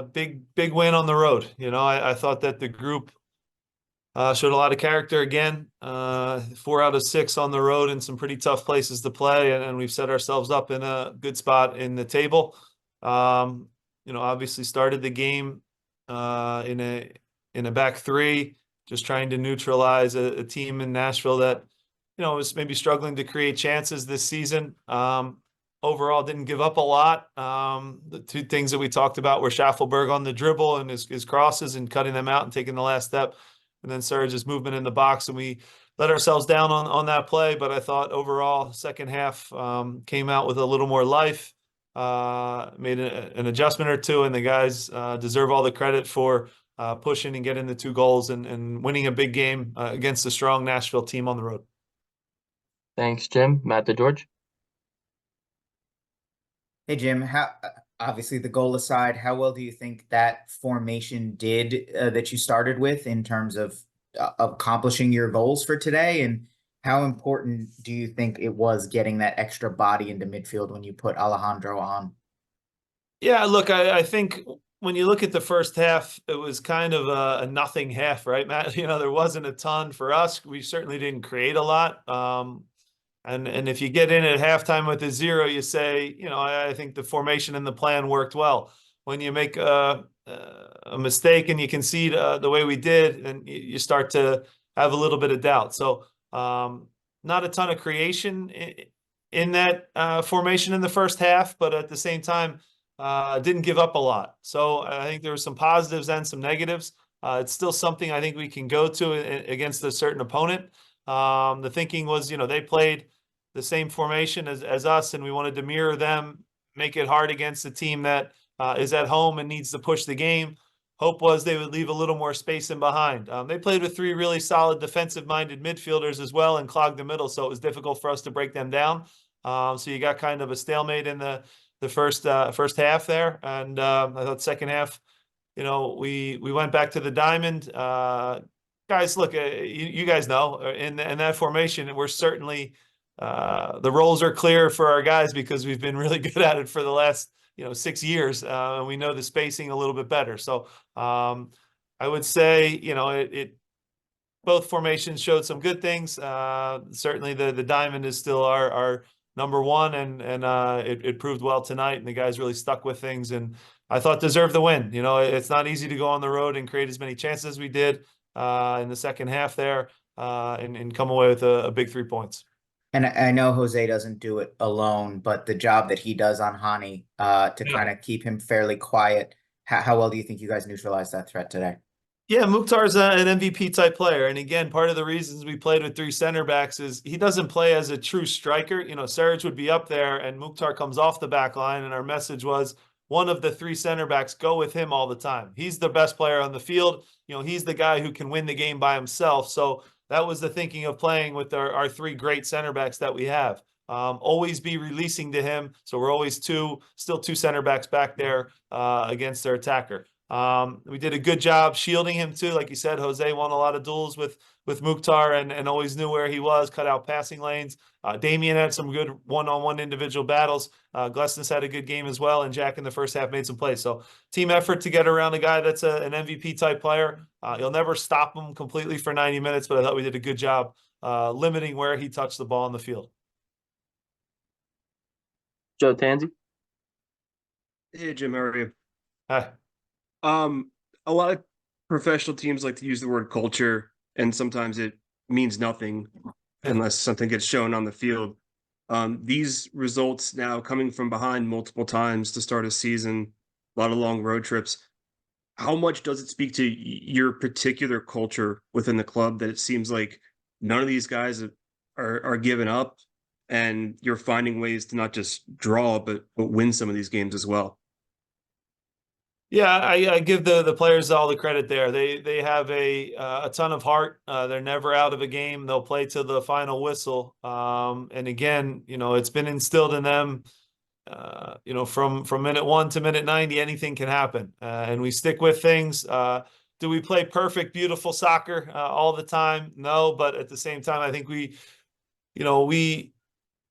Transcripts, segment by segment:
big win on the road. I thought that the group showed a lot of character again. 4 out of 6 on the road in some pretty tough places to play, and we've set ourselves up in a good spot in the table. Obviously started the game in a back three, just trying to neutralize a team in Nashville that was maybe struggling to create chances this season. Overall, didn't give up a lot. The two things that we talked about were Schaffelberg on the dribble and his crosses and cutting them out and taking the last step, and then Serge's movement in the box, and we let ourselves down on that play. But I thought overall, second half came out with a little more life, made an adjustment or two, and the guys deserve all the credit for pushing and getting the 2 goals and winning a big game against a strong Nashville team on the road. Thanks, Jim. Matt DeGeorge. Hey Jim, how obviously the goal aside, how well do you think that formation did that you started with in terms of accomplishing your goals for today? And how important do you think it was getting that extra body into midfield when you put Alejandro on? Yeah, look, I think when you look at the first half, it was kind of a nothing half, right, Matt? There wasn't a ton for us. We certainly didn't create a lot. And if you get in at halftime with a 0, you say, I think the formation and the plan worked well. When you make a mistake and you concede the way we did, and you start to have a little bit of doubt. So not a ton of creation in that formation in the first half, but at the same time, didn't give up a lot. So I think there were some positives and some negatives. It's still something I think we can go to against a certain opponent. The thinking was, they played the same formation as us, and we wanted to mirror them, make it hard against a team that is at home and needs to push the game. Hope was they would leave a little more space in behind. They played with 3 really solid defensive-minded midfielders as well and clogged the middle, so it was difficult for us to break them down. So you got kind of a stalemate in the first half there, and I thought second half, we went back to the diamond. Guys, look, you guys know in that formation, we're certainly the roles are clear for our guys because we've been really good at it for the last 6 years, and we know the spacing a little bit better. So I would say it both formations showed some good things. Certainly the diamond is still our number one, and it proved well tonight, and the guys really stuck with things, and I thought deserved the win. It's not easy to go on the road and create as many chances as we did in the second half there, and come away with a big 3 points. And I know Jose doesn't do it alone, but the job that he does on Hani to kind of keep him fairly quiet, how well do you think you guys neutralized that threat today? Yeah, Mukhtar's an MVP type player. And again, part of the reasons we played with 3 center backs is he doesn't play as a true striker. Serge would be up there and Mukhtar comes off the back line. And our message was one of the 3 center backs, go with him all the time. He's the best player on the field. He's the guy who can win the game by himself. So that was the thinking of playing with our 3 great center backs that we have. Always be releasing to him. So we're always still 2 center backs back there against their attacker. We did a good job shielding him too. Like you said, Jose won a lot of duels with Mukhtar and always knew where he was, cut out passing lanes. Damian had some good one-on-one individual battles. Glesnes had a good game as well, and Jack in the first half made some plays. So team effort to get around a guy that's an MVP type player. You'll never stop him completely for 90 minutes, but I thought we did a good job limiting where he touched the ball on the field. Joe Tanzi. Hey Jim, how are you? Hi. A lot of professional teams like to use the word culture, and sometimes it means nothing unless something gets shown on the field. These results now coming from behind multiple times to start a season, a lot of long road trips. How much does it speak to your particular culture within the club that it seems like none of these guys are giving up, and you're finding ways to not just draw but win some of these games as well? Yeah, I give the players all the credit there. They have a ton of heart. They're never out of a game. They'll play to the final whistle. And again, it's been instilled in them. From minute 1 to minute 90, anything can happen, and we stick with things. Do we play perfect, beautiful soccer all the time? No, but at the same time, I think we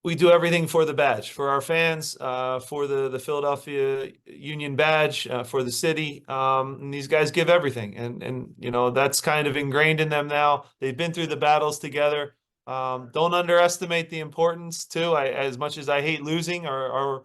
we do everything for the badge, for our fans, for the Philadelphia Union badge, for the city. And these guys give everything, and you know that's kind of ingrained in them now. They've been through the battles together. Don't underestimate the importance too. As much as I hate losing, our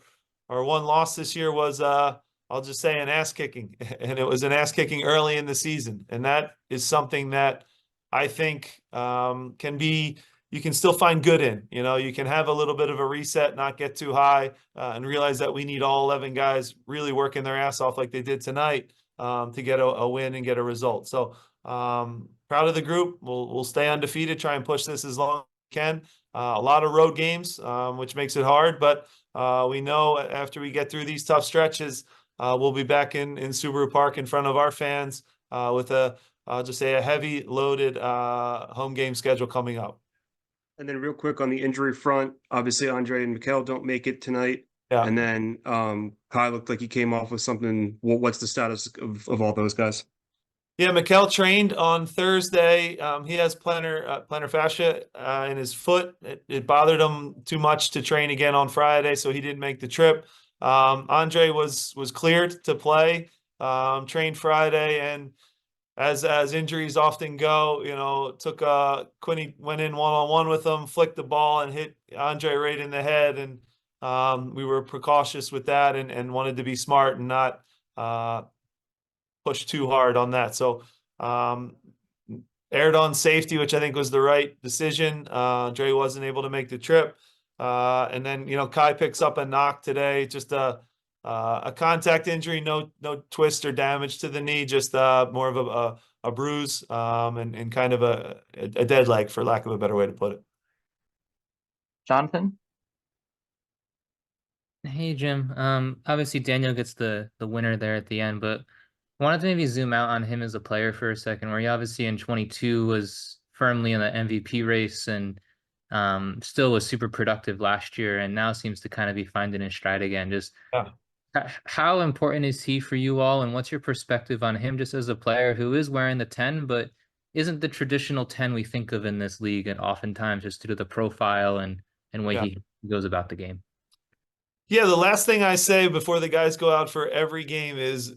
one loss this year was I'll just say an ass kicking, and it was an ass kicking early in the season, and that is something that I think can be you can still find good in. You know, you can have a little bit of a reset, not get too high, and realize that we need all 11 guys really working their ass off like they did tonight to get a win and get a result. So proud of the group. We'll stay undefeated, try and push this as long as we can. A lot of road games, which makes it hard, but we know after we get through these tough stretches, we'll be back in Subaru Park in front of our fans with I'll just say a heavy loaded home game schedule coming up. And then real quick on the injury front, obviously Andre and Mikhail don't make it tonight. Yeah. And then Kai looked like he came off with something. What's the status of all those guys? Yeah, Mikhail trained on Thursday. He has plantar fascia in his foot. It bothered him too much to train again on Friday, so he didn't make the trip. Andre was cleared to play, trained Friday, and as injuries often go, you know, took Quinny went in one-on-one with him, flicked the ball and hit Andre right in the head, and we were precautious with that and wanted to be smart and not push too hard on that. So aired on safety, which I think was the right decision. Dre wasn't able to make the trip. And then, you know, Kai picks up a knock today, just a contact injury, no twist or damage to the knee, just more of a bruise and kind of a dead leg, for lack of a better way to put it. Jonathan? Hey Jim. Obviously Daniel gets the winner there at the end, but I wanted to maybe zoom out on him as a player for a second, where he obviously in 22 was firmly in the MVP race and still was super productive last year, and now seems to kind of be finding his stride again. Just how important is he for you all, and what's your perspective on him just as a player who is wearing the 10, but isn't the traditional 10 we think of in this league, and oftentimes just due to the profile and way he goes about the game? Yeah, the last thing I say before the guys go out for every game is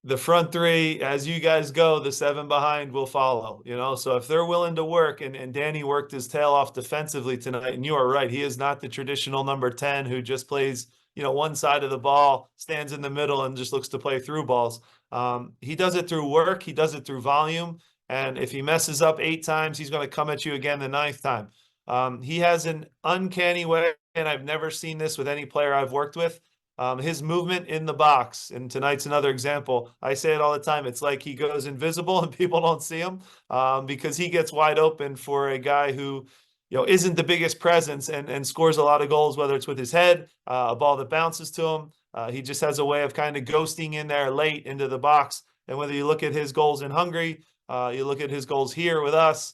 the front three, as you guys go, the 7 behind will follow, you know? So if they're willing to work, and Danny worked his tail off defensively tonight, and you are right, he is not the traditional number 10 who just plays, you know, one side of the ball, stands in the middle and just looks to play through balls. He does it through work. He does it through volume. And if he messes up 8 times, he's going to come at you again the 9th time. He has an uncanny way, and I've never seen this with any player I've worked with. His movement in the box, and tonight's another example. I say it all the time. It's like he goes invisible and people don't see him because he gets wide open for a guy who, you know, isn't the biggest presence and scores a lot of goals, whether it's with his head, a ball that bounces to him. He just has a way of kind of ghosting in there late into the box. And whether you look at his goals in Hungary, you look at his goals here with us,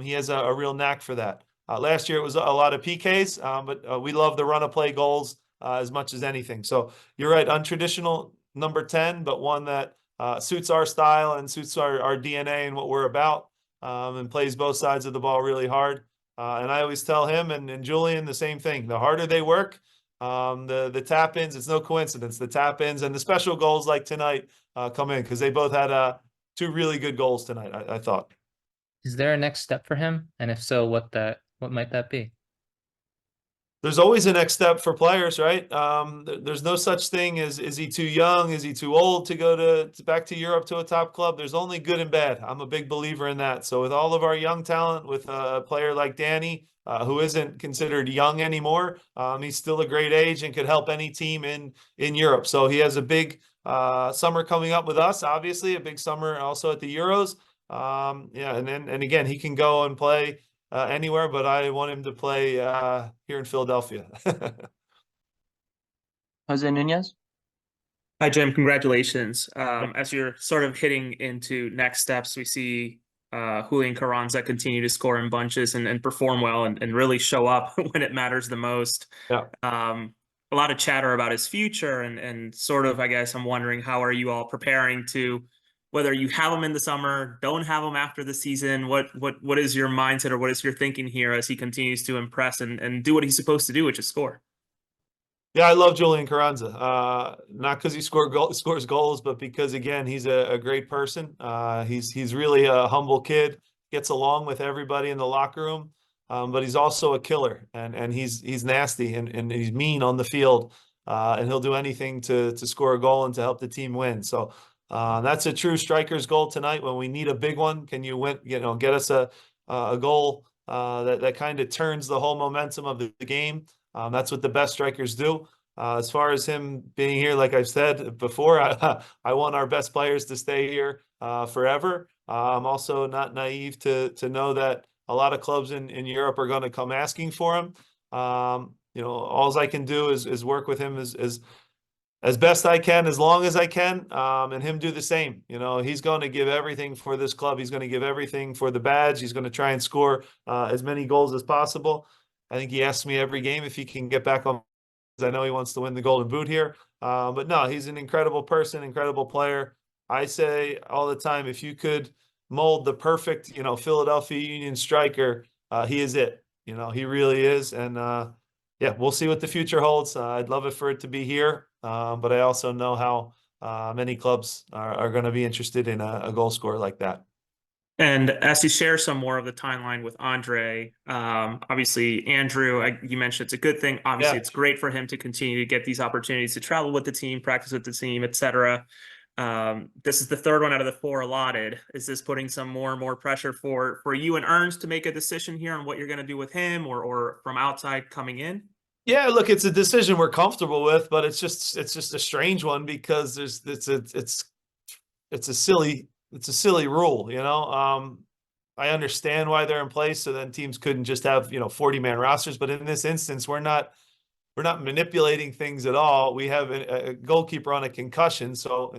he has a real knack for that. Last year it was a lot of PKs, but we love the run of play goals as much as anything. So you're right, untraditional number 10, but one that suits our style and suits our DNA and what we're about, and plays both sides of the ball really hard. And I always tell him and Julian the same thing. The harder they work, the tap-ins, it's no coincidence. The tap-ins and the special goals like tonight come in because they both had 2 really good goals tonight, I thought. Is there a next step for him? And if so, what might that be? There's always a next step for players, right? There's no such thing as, is he too young? Is he too old to go to back to Europe to a top club? There's only good and bad. I'm a big believer in that. So with all of our young talent, with a player like Danny, who isn't considered young anymore, he's still a great age and could help any team in Europe. So he has a big summer coming up with us, obviously, a big summer also at the Euros. And again, he can go and play anywhere, but I want him to play here in Philadelphia. Jose Nunez? Hi, Jim. Congratulations. As you're sort of hitting into next steps, we see Julian Carranza continue to score in bunches and perform well and really show up when it matters the most. Yeah. A lot of chatter about his future and sort of, I guess I'm wondering, how are you all preparing to whether you have him in the summer, don't have him after the season. What is your mindset or what is your thinking here as he continues to impress and do what he's supposed to do, which is score? Yeah, I love Julian Carranza. Not because he scores goals, but because again, he's a great person. He's really a humble kid, gets along with everybody in the locker room. But he's also a killer, and he's nasty and he's mean on the field. And he'll do anything to score a goal and to help the team win. So that's a true striker's goal tonight. When we need a big one, can you win? Get us a goal that kind of turns the whole momentum of the game. That's what the best strikers do. As far as him being here, like I've said before, I want our best players to stay here forever. I'm also not naive to know that a lot of clubs in Europe are going to come asking for him. All I can do is work with him as best I can, as long as I can, and him do the same. He's going to give everything for this club. He's going to give everything for the badge. He's going to try and score as many goals as possible. I think he asks me every game if he can get back on. I know he wants to win the Golden Boot here. But no, he's an incredible person, incredible player. I say all the time, if you could mold the perfect, Philadelphia Union striker, he is it. He really is. And yeah, we'll see what the future holds. I'd love it for it to be here. But I also know how many clubs are going to be interested in a goal scorer like that. And as you share some more of the timeline with Andre, obviously, Andrew, you mentioned it's a good thing. Obviously, Yeah. It's great for him to continue to get these opportunities to travel with the team, practice with the team, etc. This is the third one out of the 4 allotted. Is this putting some more and more pressure for you and Ernst to make a decision here on what you're going to do with him or from outside coming in? Yeah, look, it's a decision we're comfortable with, but it's just a strange one because it's a silly rule, I understand why they're in place, so then teams couldn't just have 40-man rosters. But in this instance, we're not manipulating things at all. We have a goalkeeper on a concussion, so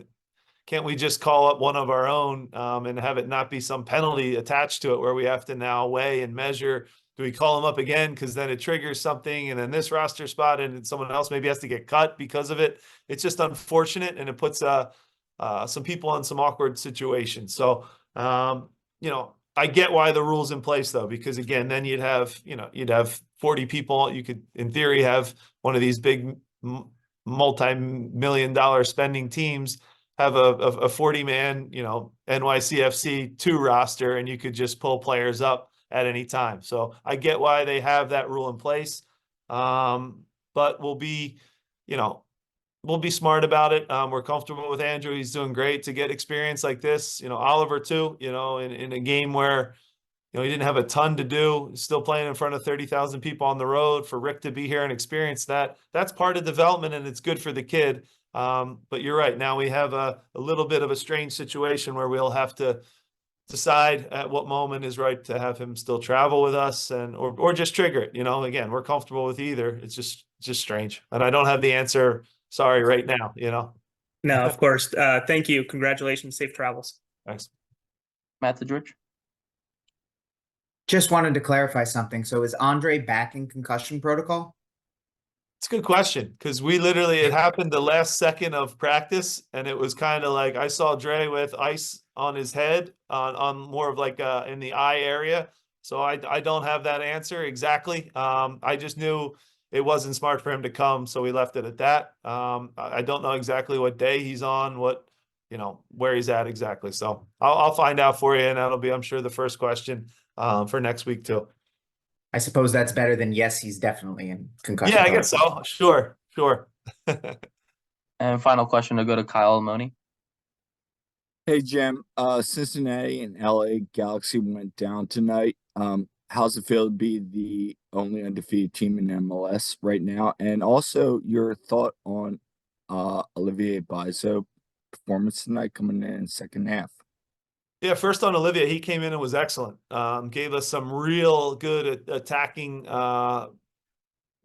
can't we just call up one of our own and have it not be some penalty attached to it where we have to now weigh and measure? Do we call him up again because then it triggers something, and then this roster spot and someone else maybe has to get cut because of it? It's just unfortunate, and it puts some people in some awkward situations. So, I get why the rule's in place though, because again, then you'd have 40 people. You could, in theory, have one of these big multi-million-dollar spending teams have a 40-man, NYCFC 2 roster, and you could just pull players up at any time. So I get why they have that rule in place. But we'll be smart about it. We're comfortable with Andrew. He's doing great to get experience like this. Oliver too, in a game where, he didn't have a ton to do, still playing in front of 30,000 people on the road. For Rick to be here and experience that's part of development, and it's good for the kid. But you're right. Now we have a little bit of a strange situation where we'll have to decide at what moment is right to have him still travel with us or just trigger it. Again, we're comfortable with either. It's just strange. And I don't have the answer. Sorry, right now, No, of course. Thank you. Congratulations. Safe travels. Thanks. Matt DeGeorge. Just wanted to clarify something. So is Andre back in concussion protocol? It's a good question, because it happened the last second of practice, and it was kind of like I saw Dre with ice on his head on more of like in the eye area. So I don't have that answer exactly. I just knew it wasn't smart for him to come, so we left it at that. I don't know exactly what day he's on, where he's at exactly. So I'll find out for you, and that'll be, I'm sure, the first question for next week too. I suppose that's better than yes, he's definitely in concussion. Yeah, I guess so. Sure. And final question to go to Kyle Money. Hey Jim, Cincinnati and LA Galaxy went down tonight. How's it feel to be the only undefeated team in MLS right now? And also your thought on Olivier Bizo performance tonight coming in second half. Yeah, first on Olivia, he came in and was excellent. Gave us some real good attacking down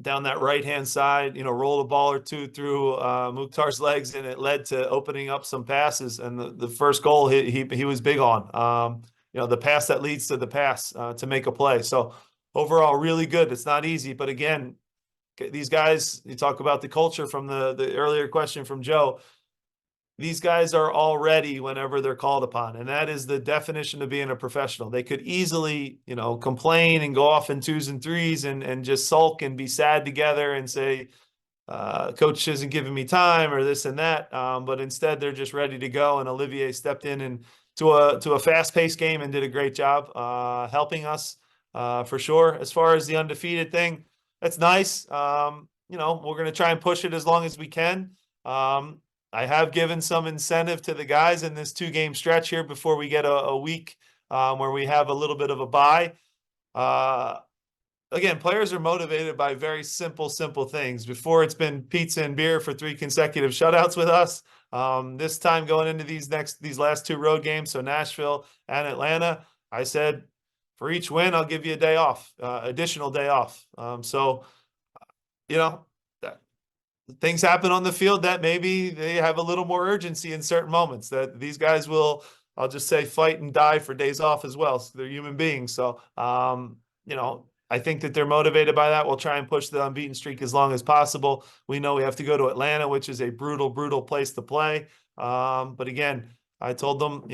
that right-hand side, rolled a ball or two through Mukhtar's legs, and it led to opening up some passes. And the first goal he was big on, the pass that leads to the pass to make a play. So overall, really good. It's not easy, but again, these guys, you talk about the culture from the earlier question from Joe. these guys are all ready whenever they're called upon. And that is the definition of being a professional. They could easily, complain and go off in 2s and 3s and just sulk and be sad together and say, coach isn't giving me time or this and that. But instead they're just ready to go. And Olivier stepped in and to a fast-paced game and did a great job helping us for sure. As far as the undefeated thing, that's nice. We're going to try and push it as long as we can. I have given some incentive to the guys in this 2-game stretch here before we get a week where we have a little bit of a bye. Again, players are motivated by very simple things. Before, it's been pizza and beer for 3 consecutive shutouts with us. This time going into these last 2 road games, so Nashville and Atlanta, I said, for each win, I'll give you a day off, additional day off. Things happen on the field that maybe they have a little more urgency in certain moments, that these guys will, I'll just say, fight and die for days off as well. So they're human beings. So, I think that they're motivated by that. We'll try and push the unbeaten streak as long as possible. We know we have to go to Atlanta, which is a brutal place to play. But again, I told them,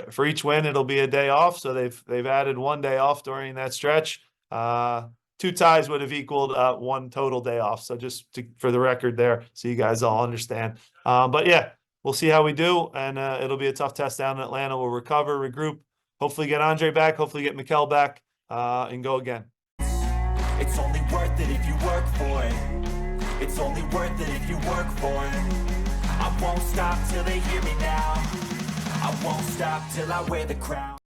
for each win, it'll be a day off. So they've added 1 day off during that stretch. 2 ties would have equaled 1 total day off. So just for the record there, so you guys all understand. But yeah, we'll see how we do. And it'll be a tough test down in Atlanta. We'll recover, regroup, hopefully get Andre back, hopefully get Mikel back, and go again. It's only worth it if you work for it. It's only worth it if you work for it. I won't stop till they hear me now. I won't stop till I wear the crown.